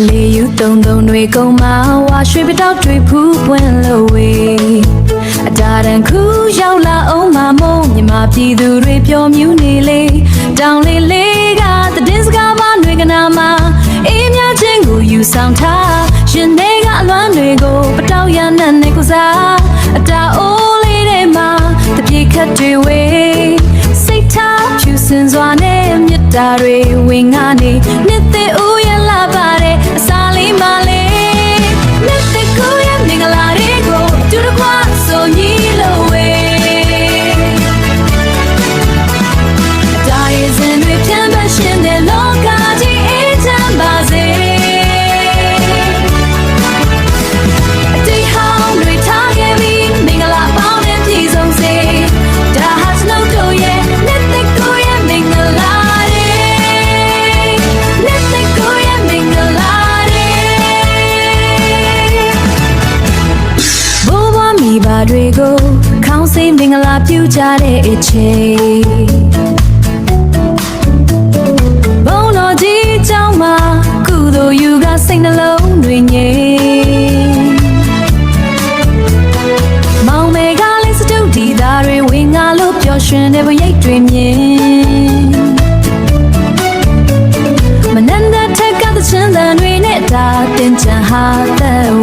လေယူတုံတုံတွေကုန်မှာဝါရွှေပတောက်တွေဖူးပွင့်လို့ဝေအတားတန်ခုရောက်လာအောင်မမုံမြမပြည်သူတွေပျော်မြူးနေလေတောင်လေးလေးကတည်စကားမတွေကနာမှာအေးမြချင်းကိုယူဆောင်ထားရှင်တွေကအလွမ်းတွေကိုပတောက်ရနဲ့နေကိုစားအတားအိုးလေးတွေမှာတပြေခတ်တွေဝေစိတ်ထားဖြူစင်စွာနဲ့မြတ်တာတွေဝင်ငါနေနှစ်သက်ဦးရလာပါတယ်အစာလေးမလေးနှစ်သက်ကိုရမင်္ဂလာတွေကိုတူတကွာဆိုညီလို့ဝေအတားရဲ့စင်တွေဖြန့်ပတ်ရှင်တဲ့လောကကြီးအေးချမ်းပါစေအတိတ်ဟောင်းတွေထားခဲ့ပြီးမင်္ဂလာပေါင်းနဲ့ပြည့်စုံစေဒါဟာကျွန်ုပ်တို့ရဲ့နှစ်သက်ကိုရမင်္ဂလာနှစ်သက်ကိုရမင်္ဂလာဘိုးဘွားမိဘတွေကိုခေါင်းစိမင်္ဂလာပြုကြတဲ့အချိန်ဘုံတော်ကြီးเจ้าမှာကုသိုလ်ယူကစိတ်နှလုံးတွေငြိမ်မောင်မေကလေးစတုဒီသားတွေဝင်ငါလို့ပျော်ရွှင်တဲ့ဘရိတ်တွေမြင်မနန္ဒထက်ကသချမ်းတန်တွေနဲ့ဒါတင်ချန်ဟာသက်